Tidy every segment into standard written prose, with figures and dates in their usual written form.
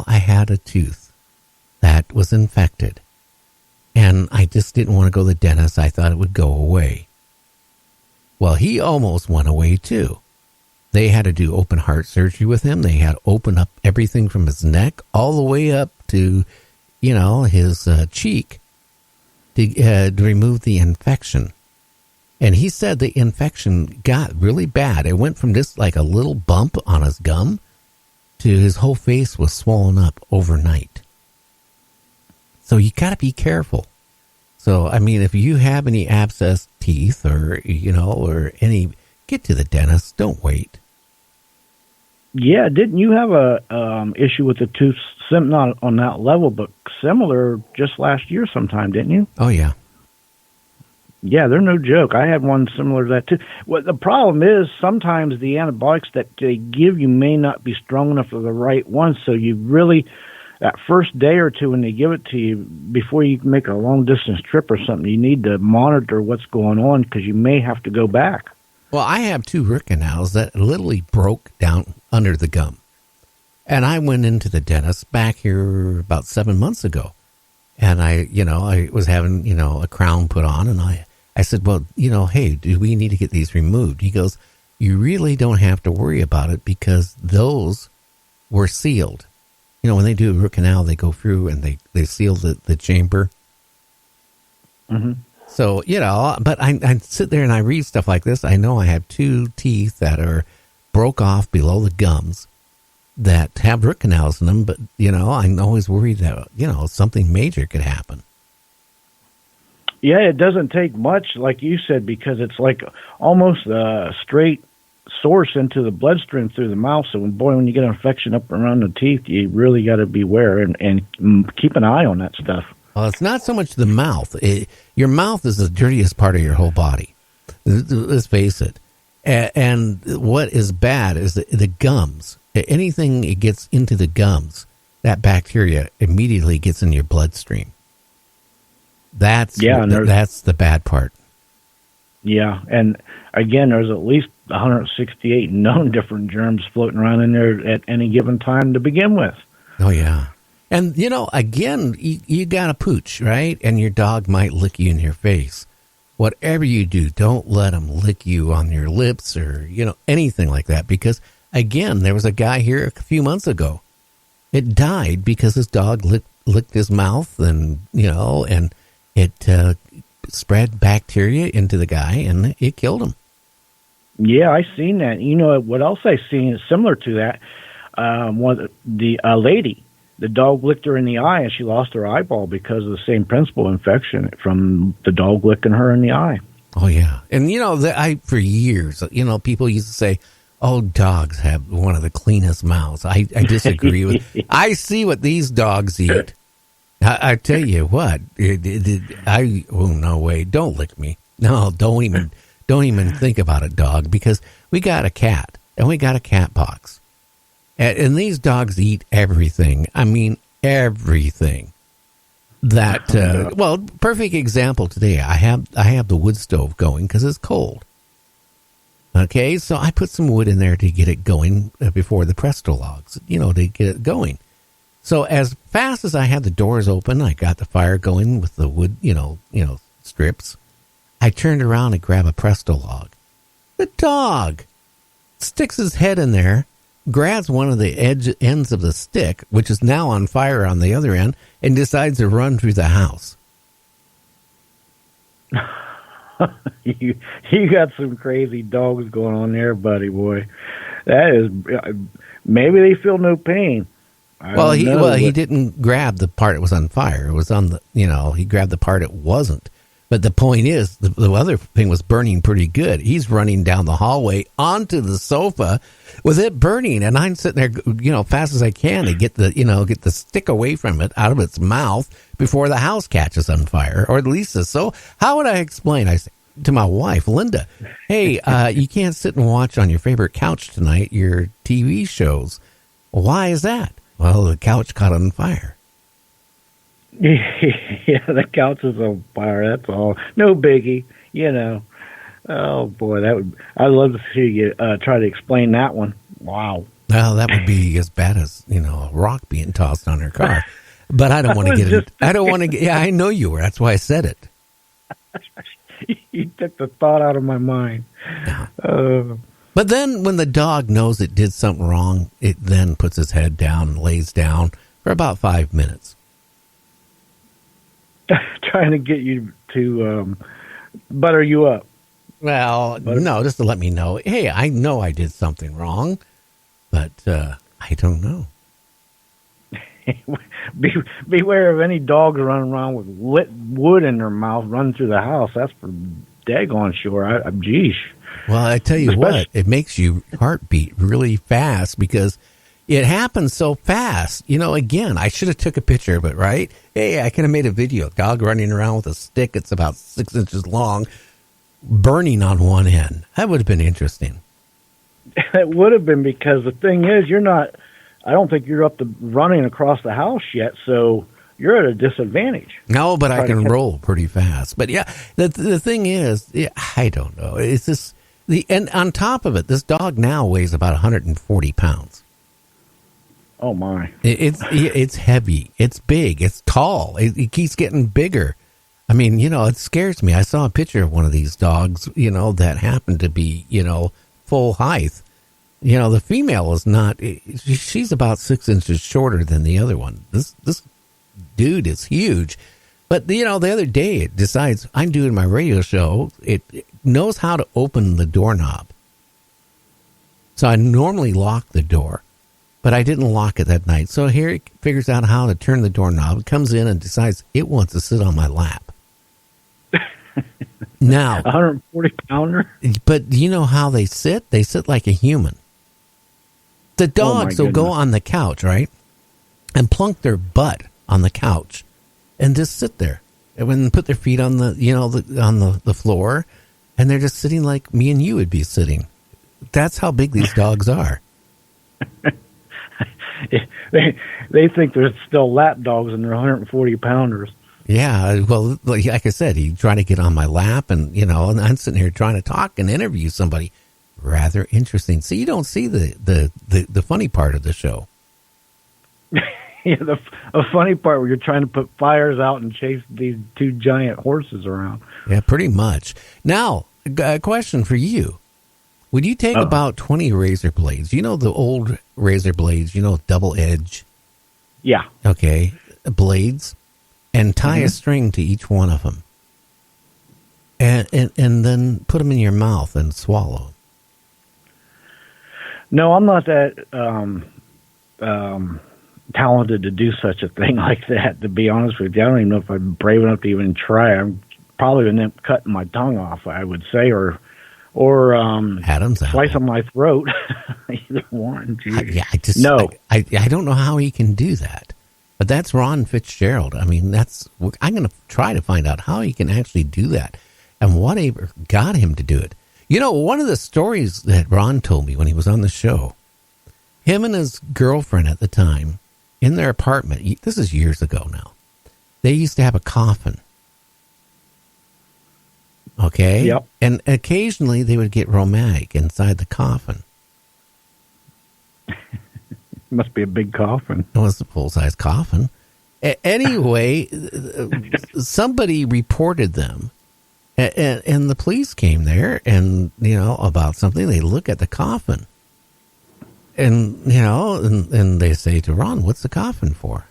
I had a tooth that was infected, and I just didn't want to go to the dentist. I thought it would go away. Well, he almost went away too. They had to do open heart surgery with him. They had to open up everything from his neck all the way up to, his cheek to remove the infection. And he said the infection got really bad. It went from just like a little bump on his gum to his whole face was swollen up overnight. So you got to be careful. So, I mean, if you have any abscessed teeth or any, get to the dentist. Don't wait. Yeah, didn't you have a issue with the tooth, not on that level, but similar just last year sometime, didn't you? Oh, yeah. Yeah, they're no joke. I had one similar to that, too. Well, the problem is sometimes the antibiotics that they give you may not be strong enough for the right one, so you really, that first day or two when they give it to you, before you can make a long-distance trip or something, you need to monitor what's going on because you may have to go back. Well, I have 2 root canals that literally broke down under the gum. And I went into the dentist back here about 7 months ago. And I was having, a crown put on. And I said, well, hey, do we need to get these removed? He goes, you really don't have to worry about it because those were sealed. When they do a root canal, they go through and they seal the chamber. Mm-hmm. So, but I sit there and I read stuff like this. I know I have 2 teeth that are broke off below the gums that have root canals in them. But, I'm always worried that, something major could happen. Yeah, it doesn't take much, like you said, because it's like almost a straight source into the bloodstream through the mouth. So, when you get an infection up around the teeth, you really got to beware and keep an eye on that stuff. Well, it's not so much the mouth. Your mouth is the dirtiest part of your whole body. Let's face it. And what is bad is the gums. Anything it gets into the gums, that bacteria immediately gets in your bloodstream. That's the bad part. Yeah, and again, there's at least 168 known different germs floating around in there at any given time to begin with. Oh, yeah. And, again, you got a pooch, right? And your dog might lick you in your face. Whatever you do, don't let them lick you on your lips or, anything like that. Because, again, there was a guy here a few months ago. It died because his dog licked his mouth and, and it spread bacteria into the guy and it killed him. Yeah, I seen that. What else I seen is similar to that. Lady. The dog licked her in the eye, and she lost her eyeball because of the same principal infection from the dog licking her in the eye. Oh, yeah. And, for years, people used to say, oh, dogs have one of the cleanest mouths. I disagree with I see what these dogs eat. I tell you what, no way, don't lick me. No, don't even think about it, dog, because we got a cat, and we got a cat box. And these dogs eat everything. I mean, everything. That perfect example today. I have the wood stove going because it's cold. Okay, so I put some wood in there to get it going before the Presto logs. To get it going. So as fast as I had the doors open, I got the fire going with the wood, strips. I turned around and grabbed a Presto log. The dog sticks his head in there, grabs one of the ends of the stick, which is now on fire on the other end, and decides to run through the house. You got some crazy dogs going on there, buddy boy. That is, maybe they feel no pain. He didn't grab the part that was on fire. It was on the, he grabbed the part it wasn't. But the point is, the other thing was burning pretty good. He's running down the hallway onto the sofa with it burning, and I'm sitting there, fast as I can to get the stick away from it, out of its mouth before the house catches on fire, or at least so. How would I explain? I say to my wife, Linda, hey, you can't sit and watch on your favorite couch tonight your TV shows. Why is that? Well, the couch caught on fire. Yeah, the couch is on fire. That's all. No biggie, Oh boy, I'd love to see you try to explain that one. Wow. Well, that would be as bad as, a rock being tossed on her car. But I don't want to get it. I don't want to get, yeah, I know you were. That's why I said it. You took the thought out of my mind. But then when the dog knows it did something wrong, it then puts his head down and lays down for about 5 minutes. Trying to get you to butter you up. Well, no, just to let me know. Hey, I know I did something wrong, but I don't know. Beware of any dogs running around with lit wood in their mouth running through the house. That's for daggone sure. Geesh. Well, I tell you what, it makes your heart beat really fast because it happens so fast. Again, I should have took a picture of it, right? Hey, I could have made a video. Dog running around with a stick. It's about 6 inches long, burning on one end. That would have been interesting. It would have been, because the thing is, I don't think you're up to running across the house yet, so you're at a disadvantage. No, but I can roll pretty fast. But yeah, the thing is, I don't know. It's just and on top of it, this dog now weighs about 140 pounds. Oh my! It's heavy. It's big. It's tall. It keeps getting bigger. I mean, it scares me. I saw a picture of one of these dogs, that happened to be, full height. The female is not. She's about 6 inches shorter than the other one. This dude is huge. But the other day it decides I'm doing my radio show. It knows how to open the doorknob. So I normally lock the door, but I didn't lock it that night. So here it figures out how to turn the doorknob. It comes in and decides it wants to sit on my lap. Now, 140 pounder. But do you know how they sit? They sit like a human. The dogs will go on the couch, right, and plunk their butt on the couch, and just sit there, and put their feet on the floor, and they're just sitting like me and you would be sitting. That's how big these dogs are. They think they're still lap dogs, and they're 140 pounders. Yeah, well, like I said, he tried to get on my lap, and and I'm sitting here trying to talk and interview somebody. Rather interesting. So you don't see the funny part of the show. Yeah, the funny part where you're trying to put fires out and chase these two giant horses around. Yeah, pretty much. Now, a question for you. Would you take about 20 razor blades? The old razor blades, double edge? Yeah. Okay, blades, and tie a string to each one of them. And then put them in your mouth and swallow. No, I'm not that talented to do such a thing like that, to be honest with you. I don't even know if I'm brave enough to even try. I'm probably going to end up cutting my tongue off, I would say, or Adam's slicing my throat. Either one. I don't know how he can do that. But that's Ron Fitzgerald. I mean, I'm going to try to find out how he can actually do that and whatever got him to do it. One of the stories that Ron told me when he was on the show, him and his girlfriend at the time, in their apartment, this is years ago now, they used to have a coffin. Okay? Yep. And occasionally they would get romantic inside the coffin. Must be a big coffin. It was a full-size coffin. Anyway, somebody reported them. And the police came there and, about something. They look at the coffin. And, and they say to Ron, what's the coffin for?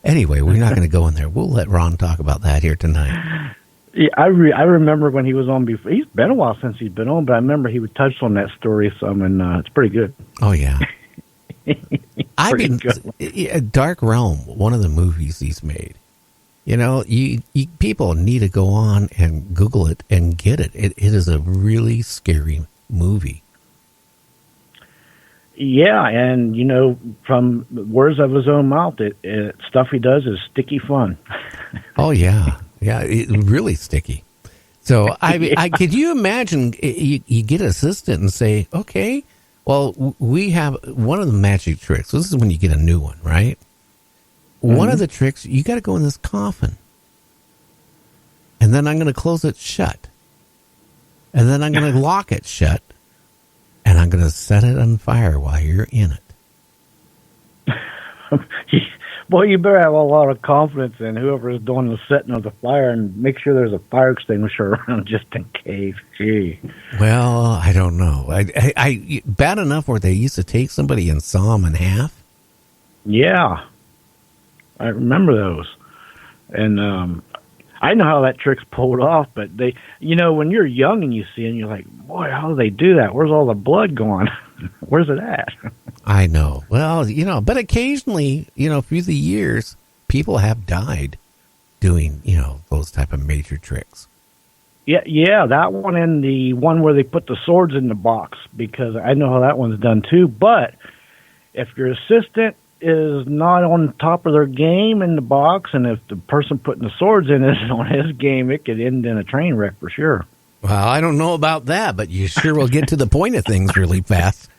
Anyway, we're not going to go in there. We'll let Ron talk about that here tonight. Yeah, I remember when he was on before. He's been a while since he's been on, but I remember he would touch on that story some, and it's pretty good. Oh, yeah. Dark Realm, one of the movies he's made. You people need to go on and Google it and get it. It is a really scary movie. Yeah, and from words of his own mouth, stuff he does is sticky fun. Oh yeah, really sticky. So I could you imagine you get an assistant and say, okay, well we have one of the magic tricks. So this is when you get a new one, right? One of the tricks, you got to go in this coffin. And then I'm going to close it shut. And then I'm going to lock it shut. and I'm going to set it on fire while you're in it. Boy, you better have a lot of confidence in whoever is doing the setting of the fire, and make sure there's a fire extinguisher around just in case. Gee. Well, I don't know. I bad enough where they used to take somebody and saw them in half. Yeah, I remember those, and I know how that trick's pulled off. But they, when you're young and you see it, and you're like, boy, how do they do that? Where's all the blood going? Where's it at? I know. Well, but occasionally, through the years, people have died doing, those type of major tricks. Yeah, that one and the one where they put the swords in the box, because I know how that one's done too. But if your assistant is not on top of their game in the box, and if the person putting the swords in isn't on his game, it could end in a train wreck for sure. Well, I don't know about that, but you sure will get to the point of things really fast.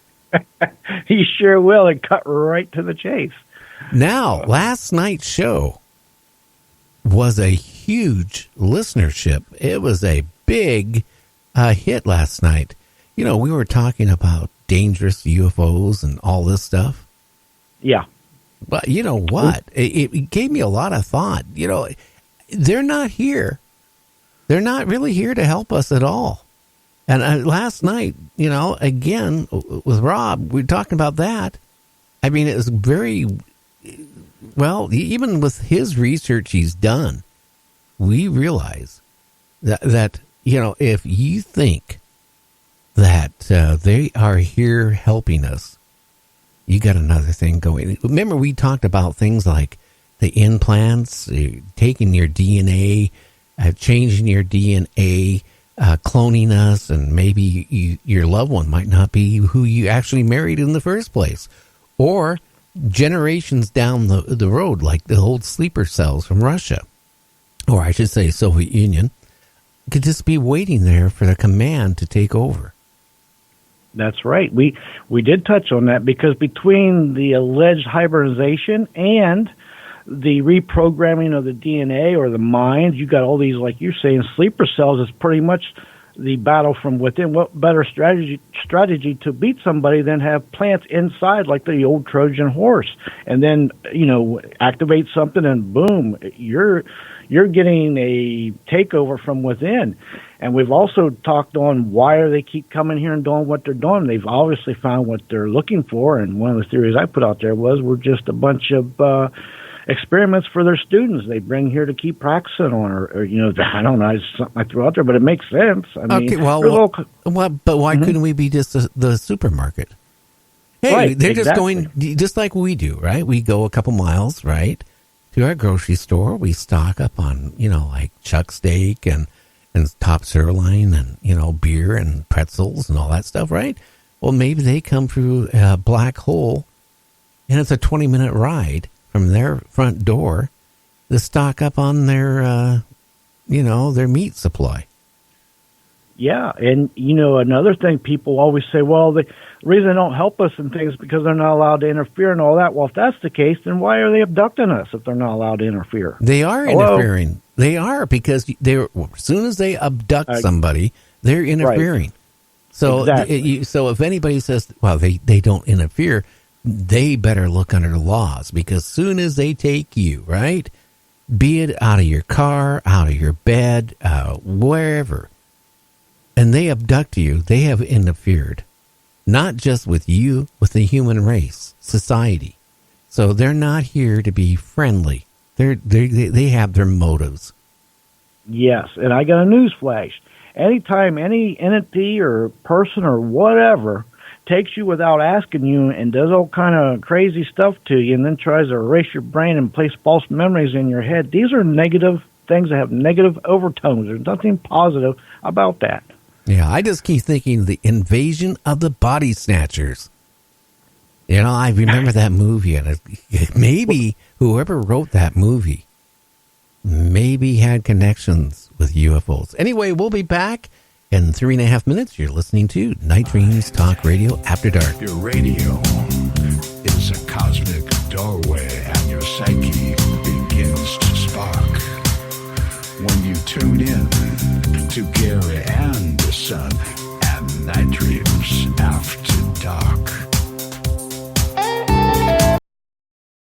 He sure will, and cut right to the chase. Now, last night's show was a huge listenership. It was a big hit last night. We were talking about dangerous UFOs and all this stuff. Yeah. But you know what? It gave me a lot of thought. They're not here. They're not really here to help us at all. And last night, again, with Rob, we were talking about that. I mean, it was very, well, even with his research he's done, we realize that if you think that they are here helping us, you got another thing going. Remember, we talked about things like the implants, taking your DNA, changing your DNA, cloning us, and maybe your loved one might not be who you actually married in the first place. Or generations down the road, like the old sleeper cells from Russia, or I should say Soviet Union, could just be waiting there for the command to take over. That's right. We did touch on that, because between the alleged hibernization and the reprogramming of the DNA or the mind, you got all these, like you're saying, sleeper cells. Is pretty much the battle from within. What better strategy to beat somebody than have plants inside, like the old Trojan horse, and then activate something, and boom, you're getting a takeover from within. And we've also talked on why they keep coming here and doing what they're doing. They've obviously found what they're looking for, and one of the theories I put out there was we're just a bunch of experiments for their students they bring here to keep practicing on, or I don't know, it's something I threw out there, but it makes sense. I mean, but why couldn't we be just the supermarket? Hey, right, they're exactly. just going just like we do, right? We go a couple miles, right, to our grocery store. We stock up on like chuck steak and top sirloin and beer and pretzels and all that stuff, right? Well, maybe they come through a black hole, and it's a 20-minute ride from their front door to stock up on their, their meat supply. Yeah, and another thing, people always say, well, the reason they don't help us in things is because they're not allowed to interfere and all that. Well, if that's the case, then why are they abducting us if they're not allowed to interfere? They are interfering. They are, because as soon as they abduct somebody, they're interfering. Right. So, exactly. So if anybody says, well, they don't interfere, they better look under the laws, because soon as they take you, right, be it out of your car, out of your bed, wherever, and they abduct you, they have interfered, not just with you, with the human race, society. So they're not here to be friendly. They have their motives. Yes, and I got a news flash. Anytime any entity or person or whatever takes you without asking you and does all kind of crazy stuff to you and then tries to erase your brain and place false memories in your head, these are negative things that have negative overtones. There's nothing positive about that. Yeah, I just keep thinking the invasion of the body snatchers. I remember that movie, and maybe whoever wrote that movie maybe had connections with UFOs. Anyway, we'll be back in 3.5 minutes. You're listening to Night Dreams Talk Radio After Dark. Your radio is a cosmic doorway, and your psyche begins to spark when you tune in to Gary